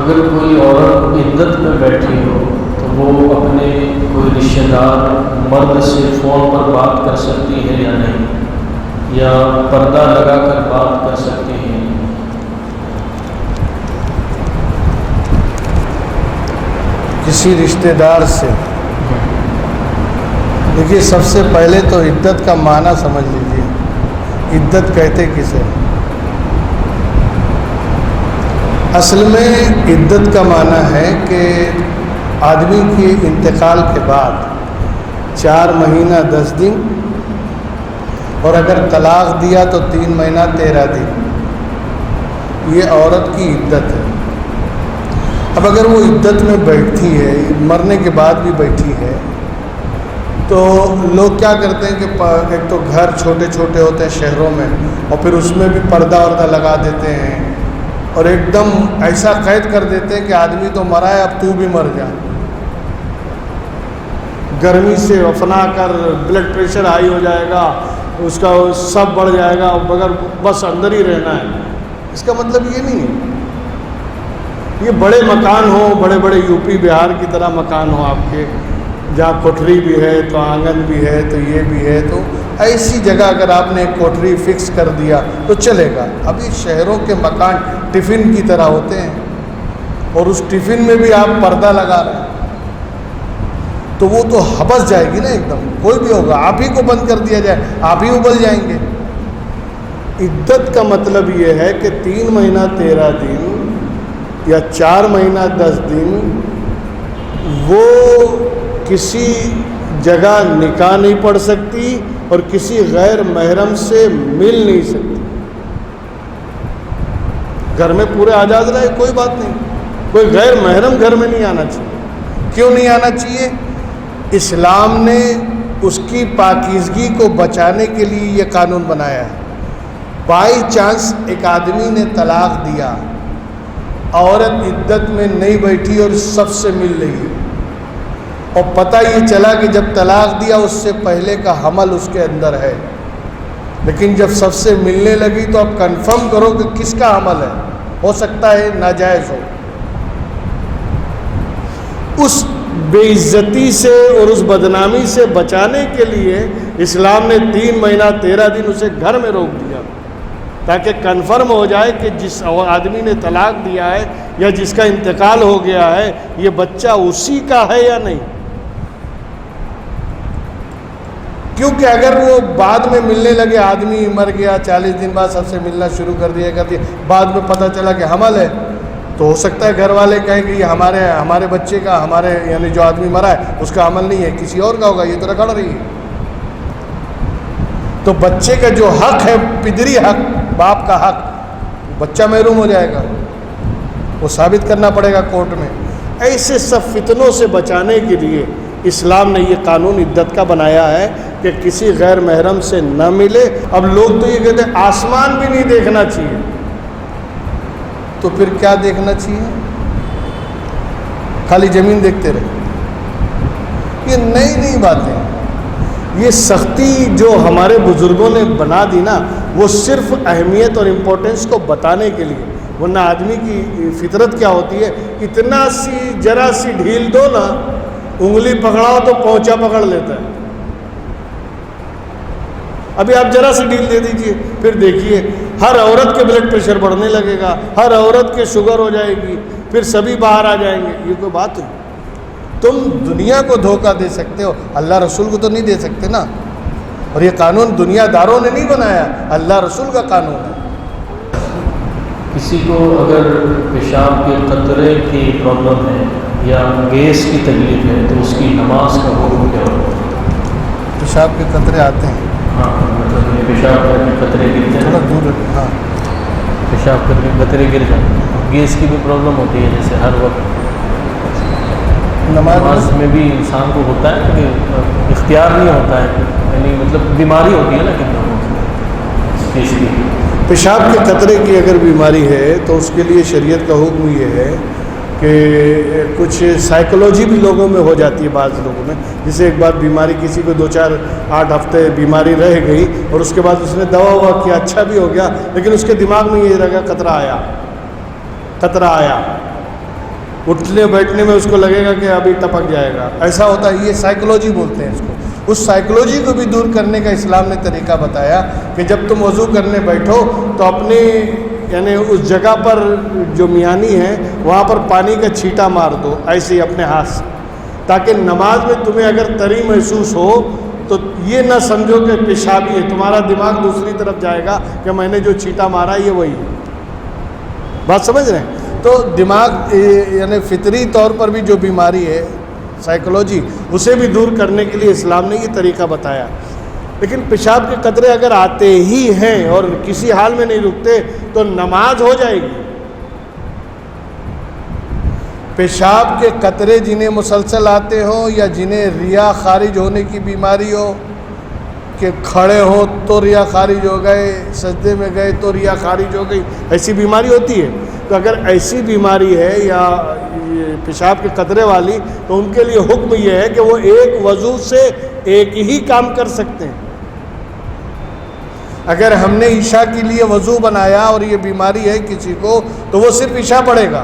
اگر کوئی عورت عدت میں بیٹھی ہو تو وہ اپنے کوئی رشتہ دار مرد سے فون پر بات کر سکتی ہے یا نہیں، یا پردہ لگا کر بات کر سکتی ہے؟ کسی رشتہ دار سے دیکھیے، سب سے پہلے تو عدت کا معنی سمجھ لیجیے. عدت کہتے کسے؟ اصل میں عدت کا معنی ہے کہ آدمی کے انتقال کے بعد 4 مہینہ 10 دن، اور اگر طلاق دیا تو 3 مہینہ 13 دن، یہ عورت کی عدت ہے. اب اگر وہ عدت میں بیٹھی ہے، مرنے کے بعد بھی بیٹھی ہے، تو لوگ کیا کرتے ہیں کہ ایک تو گھر چھوٹے چھوٹے ہوتے ہیں شہروں میں، اور پھر اس میں بھی پردہ وردہ لگا دیتے ہیں، اور ایک دم ایسا قید کر دیتے ہیں کہ آدمی تو مرا ہے، اب تو بھی مر جا. گرمی سے افنا کر بلڈ پریشر ہائی ہو جائے گا، اس کا سب بڑھ جائے گا، مگر بس اندر ہی رہنا ہے. اس کا مطلب یہ نہیں ہے. یہ بڑے مکان ہوں، بڑے بڑے یو پی بہار کی طرح مکان ہوں آپ کے، جہاں کوٹھری بھی ہے تو آنگن بھی ہے تو یہ بھی ہے، تو ایسی جگہ اگر آپ نے کوٹھری فکس کر دیا تو چلے گا. ابھی شہروں کے مکان ٹفن کی طرح ہوتے ہیں، اور اس ٹفن میں بھی آپ پردہ لگا رہے ہیں، تو وہ تو حبس جائے گی نا ایک دم. کوئی بھی ہوگا، آپ ہی کو بند کر دیا جائے، آپ ہی ابل جائیں گے. عدت کا مطلب یہ ہے کہ 3 مہینہ 13 دن یا 4 مہینہ 10 دن وہ کسی جگہ نکاح نہیں پڑھ سکتی، اور کسی غیر محرم سے مل نہیں سکتی. گھر میں پورے آزاد رہے، کوئی بات نہیں، کوئی غیر محرم گھر میں نہیں آنا چاہیے. کیوں نہیں آنا چاہیے؟ اسلام نے اس کی پاکیزگی کو بچانے کے لیے یہ قانون بنایا ہے. بائی چانس ایک آدمی نے طلاق دیا، عورت عدت میں نہیں بیٹھی اور سب سے مل رہی ہے، اور پتہ یہ چلا کہ جب طلاق دیا اس سے پہلے کا حمل اس کے اندر ہے، لیکن جب سب سے ملنے لگی تو اب کنفرم کرو کہ کس کا حمل ہے. ہو سکتا ہے ناجائز ہو. اس بے عزتی سے اور اس بدنامی سے بچانے کے لیے اسلام نے 3 مہینہ 13 دن اسے گھر میں روک دیا، تاکہ کنفرم ہو جائے کہ جس آدمی نے طلاق دیا ہے یا جس کا انتقال ہو گیا ہے، یہ بچہ اسی کا ہے یا نہیں. کیونکہ اگر وہ بعد میں ملنے لگے، آدمی مر گیا، 40 دن بعد سب سے ملنا شروع کر دیا، بعد میں پتہ چلا کہ حمل ہے، تو ہو سکتا ہے گھر والے کہیں کہ یہ ہمارے بچے کا، ہمارے یعنی جو آدمی مرا ہے اس کا حمل نہیں ہے، کسی اور کا ہوگا، یہ تو رگڑ رہی ہے. تو بچے کا جو حق ہے، پدری حق، باپ کا حق، بچہ محروم ہو جائے گا، وہ ثابت کرنا پڑے گا کورٹ میں. ایسے سب فتنوں سے بچانے کے لیے اسلام نے یہ قانون عدت کا بنایا ہے کہ کسی غیر محرم سے نہ ملے. اب لوگ تو یہ کہتے ہیں آسمان بھی نہیں دیکھنا چاہیے، تو پھر کیا دیکھنا چاہیے؟ خالی زمین دیکھتے رہے. یہ نئی باتیں، یہ سختی جو ہمارے بزرگوں نے بنا دی نا، وہ صرف اہمیت اور امپورٹنس کو بتانے کے لیے. ورنہ آدمی کی فطرت کیا ہوتی ہے، اتنا سی ذرا سی ڈھیل دو نا، انگلی پکڑاؤ تو پونچا پکڑ لیتا ہے. ابھی آپ ذرا سی ڈھیل دے دیجئے، پھر دیکھیے ہر عورت کے بلڈ پریشر بڑھنے لگے گا، ہر عورت کے شوگر ہو جائے گی، پھر سبھی باہر آ جائیں گے. یہ کوئی بات ہے؟ تم دنیا کو دھوکہ دے سکتے ہو، اللہ رسول کو تو نہیں دے سکتے نا. اور یہ قانون دنیا داروں نے نہیں بنایا، اللہ رسول کا قانون ہے. کسی کو اگر پیشاب کے قطرے کی پرابلم ہے یا گیس کی تکلیف ہے تو اس کی نماز کا حکم کیا ہوگا؟ پیشاب کے قطرے آتے ہیں، ہاں مطلب یہ پیشاب کے قطرے گرتے ہیں، تھوڑا دور رکھیں. ہاں، پیشاب کے قطرے گر جاتے ہیں. گیس کی بھی پرابلم ہوتی ہے، جیسے ہر وقت نماز میں بھی انسان کو ہوتا ہے کہ اختیار نہیں ہوتا ہے، یعنی مطلب بیماری ہوتی ہے نا کتنا پیشاب کے قطرے کی اگر بیماری ہے تو اس کے لیے شریعت کا حکم یہ ہے کہ کچھ سائیکولوجی بھی لوگوں میں ہو جاتی ہے، بعض لوگوں میں. جسے ایک بات بیماری کسی کو 2-4-8 ہفتے بیماری رہ گئی اور اس کے بعد اس نے دوا کیا، اچھا بھی ہو گیا، لیکن اس کے دماغ میں یہ رہ گیا قطرہ آیا. اٹھنے بیٹھنے میں اس کو لگے گا کہ ابھی ٹپک جائے گا، ایسا ہوتا ہے. یہ سائیکولوجی بولتے ہیں اس کو. اس سائیکولوجی کو بھی دور کرنے کا اسلام نے طریقہ بتایا کہ جب تم وضو کرنے بیٹھو تو اپنے یعنی اس جگہ پر جو میانی ہے وہاں پر پانی کا چھینٹا مار دو ایسے ہی اپنے ہاتھ سے، تاکہ نماز میں تمہیں اگر تری محسوس ہو تو یہ نہ سمجھو کہ پیشابی ہے، تمہارا دماغ دوسری طرف جائے گا کہ میں نے جو چھینٹا مارا یہ وہی ہے. بات سمجھ رہے ہیں؟ تو دماغ یعنی فطری طور پر بھی جو بیماری ہے سائیکولوجی، اسے بھی دور کرنے کے لیے اسلام نے یہ طریقہ بتایا. لیکن پیشاب کے قطرے اگر آتے ہی ہیں اور کسی حال میں نہیں رکتے تو نماز ہو جائے گی. پیشاب کے قطرے جنہیں مسلسل آتے ہوں یا جنہیں ریا خارج ہونے کی بیماری ہو کہ کھڑے ہو تو ریا خارج ہو گئے، سجدے میں گئے تو ریا خارج ہو گئی، ایسی بیماری ہوتی ہے. تو اگر ایسی بیماری ہے یا پیشاب کے قطرے والی تو ان کے لیے حکم یہ ہے کہ وہ ایک وضو سے ایک ہی کام کر سکتے ہیں. اگر ہم نے عشاء کے لیے وضو بنایا اور یہ بیماری ہے کسی کو تو وہ صرف عشاء پڑھے گا.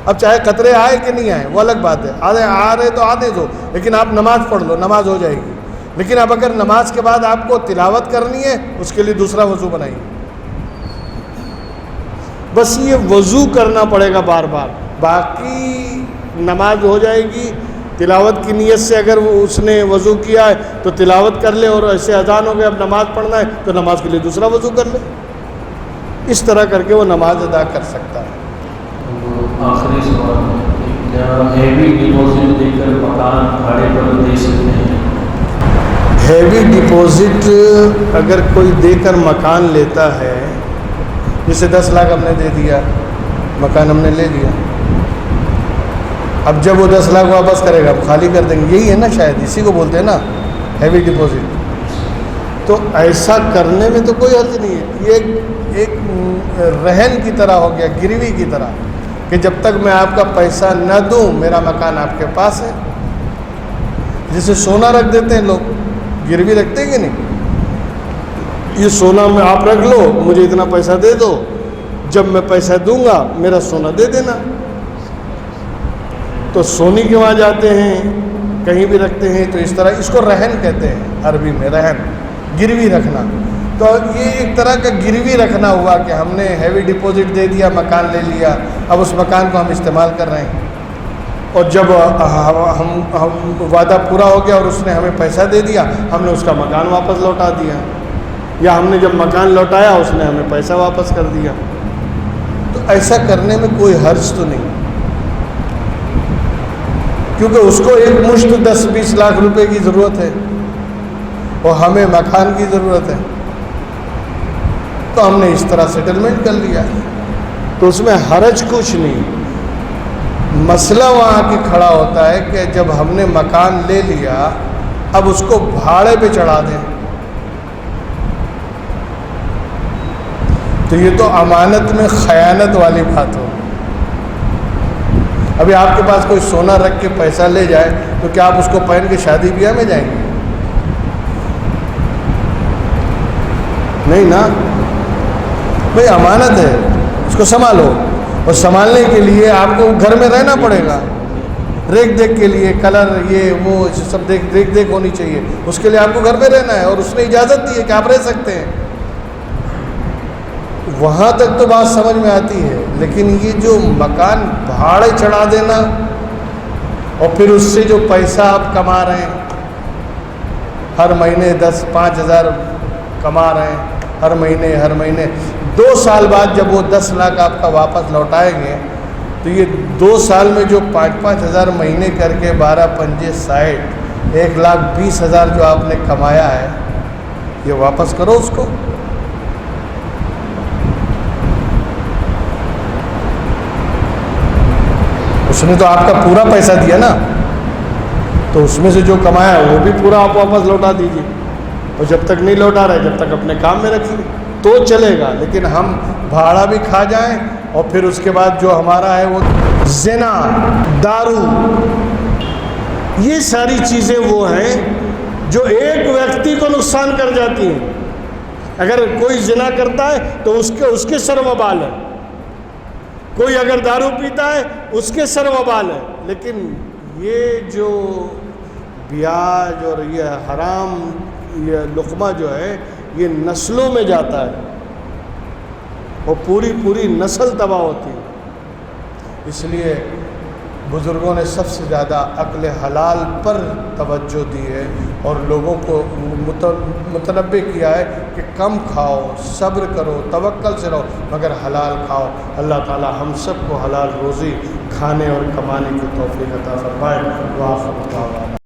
اب چاہے قطرے آئے کہ نہیں آئے وہ الگ بات ہے، آ رہے تو آنے دو، لیکن آپ نماز پڑھ لو، نماز ہو جائے گی. لیکن اب اگر نماز کے بعد آپ کو تلاوت کرنی ہے اس کے لیے دوسرا وضو بنائیے. بس یہ وضو کرنا پڑے گا بار بار، باقی نماز ہو جائے گی. تلاوت کی نیت سے اگر اس نے وضو کیا ہے تو تلاوت کر لے، اور ایسے اذان ہو گئے اب نماز پڑھنا ہے تو نماز کے لیے دوسرا وضو کر لے. اس طرح کر کے وہ نماز ادا کر سکتا ہے. آخری سوال ہے، کیا ہیوی ڈپازٹ دے کر مکان بھاڑے پر دے سکتے ہیں؟ ہیوی ڈپازٹ اگر کوئی دے کر مکان لیتا ہے، جیسے 10 لاکھ ہم نے دے دیا، مکان ہم نے لے لیا، اب جب وہ 10 لاکھ واپس کرے گا اب خالی کر دیں گے، یہی ہے نا شاید، اسی کو بولتے ہیں نا ہیوی ڈپازٹ. تو ایسا کرنے میں تو کوئی حرج نہیں ہے. یہ ایک رہن کی طرح ہو گیا، گروی کی طرح، کہ جب تک میں آپ کا پیسہ نہ دوں میرا مکان آپ کے پاس ہے. جیسے سونا رکھ دیتے ہیں لوگ، گروی رکھتے ہیں کہ نہیں، یہ سونا میں آپ رکھ لو، مجھے اتنا پیسہ دے دو، جب میں پیسہ دوں گا میرا سونا دے دینا. تو سونی کے وہاں جاتے ہیں، کہیں بھی رکھتے ہیں، تو اس طرح اس کو رہن کہتے ہیں عربی میں، رہن، گروی رکھنا. تو یہ ایک طرح کا گروی رکھنا ہوا کہ ہم نے ہیوی ڈپازٹ دے دیا، مکان لے لیا، اب اس مکان کو ہم استعمال کر رہے ہیں، اور جب ہم وعدہ پورا ہو گیا اور اس نے ہمیں پیسہ دے دیا، ہم نے اس کا مکان واپس لوٹا دیا، یا ہم نے جب مکان لوٹایا اس نے ہمیں پیسہ واپس کر دیا. تو ایسا کرنے میں کوئی حرج تو نہیں، کیونکہ اس کو ایک مشت 10-20 لاکھ روپے کی ضرورت ہے اور ہمیں مکان کی ضرورت ہے، تو ہم نے اس طرح سیٹلمنٹ کر لیا، تو اس میں حرج کچھ نہیں. مسئلہ وہاں کی کھڑا ہوتا ہے کہ جب ہم نے مکان لے لیا اب اس کو بھاڑے پہ چڑھا دیں، تو یہ تو امانت میں خیانت والی بات ہو. ابھی آپ کے پاس کوئی سونا رکھ کے پیسہ لے جائے تو کیا آپ اس کو پہن کے شادی بیاہ میں جائیں گے؟ نہیں نا بھئی، امانت ہے، اس کو سنبھالو، اور سنبھالنے کے لیے آپ کو گھر میں رہنا پڑے گا، ریکھ دیکھ کے لیے، کلر یہ وہ سب دیکھ دیکھ ہونی چاہیے، اس کے لیے آپ کو گھر میں رہنا ہے، اور اس نے اجازت دی ہے کہ آپ رہ سکتے ہیں. وہاں تک تو بات سمجھ میں آتی ہے. لیکن یہ جو مکان بھاڑے چڑھا دینا اور پھر اس سے جو پیسہ آپ کما رہے ہیں، ہر مہینے 5,000 کما رہے ہیں، ہر مہینے 2 سال بعد جب وہ 10 لاکھ آپ کا واپس لوٹائیں گے تو یہ 2 سال میں جو 5,000 مہینے کر کے 12×5 = 1,20,000 جو آپ نے کمایا ہے یہ واپس کرو اس کو. اس نے تو آپ کا پورا پیسہ دیا نا، تو اس میں سے جو کمایا وہ بھی پورا آپ واپس لوٹا دیجیے، اور جب تک نہیں لوٹا رہے جب تک اپنے کام میں رکھیے تو چلے گا. لیکن ہم بھاڑا بھی کھا جائیں اور پھر اس کے بعد جو ہمارا ہے وہ زنا، دارو، یہ ساری چیزیں وہ ہیں جو ایک ویکتی کو نقصان کر جاتی ہیں. اگر کوئی زنا کرتا ہے تو اس کے سر وبال ہے، کوئی اگر دارو پیتا ہے اس کے سر وبال ہے، لیکن یہ جو بیاج اور یہ حرام یہ لقمہ جو ہے یہ نسلوں میں جاتا ہے، وہ پوری نسل تباہ ہوتی ہے۔ اس لیے بزرگوں نے سب سے زیادہ عقل حلال پر توجہ دی ہے اور لوگوں کو متنبہ کیا ہے کہ کم کھاؤ، صبر کرو، توکل سے رہو، مگر حلال کھاؤ۔ اللہ تعالی ہم سب کو حلال روزی کھانے اور کمانے کی توفیق عطا فرمائے۔ وآخر دعوانا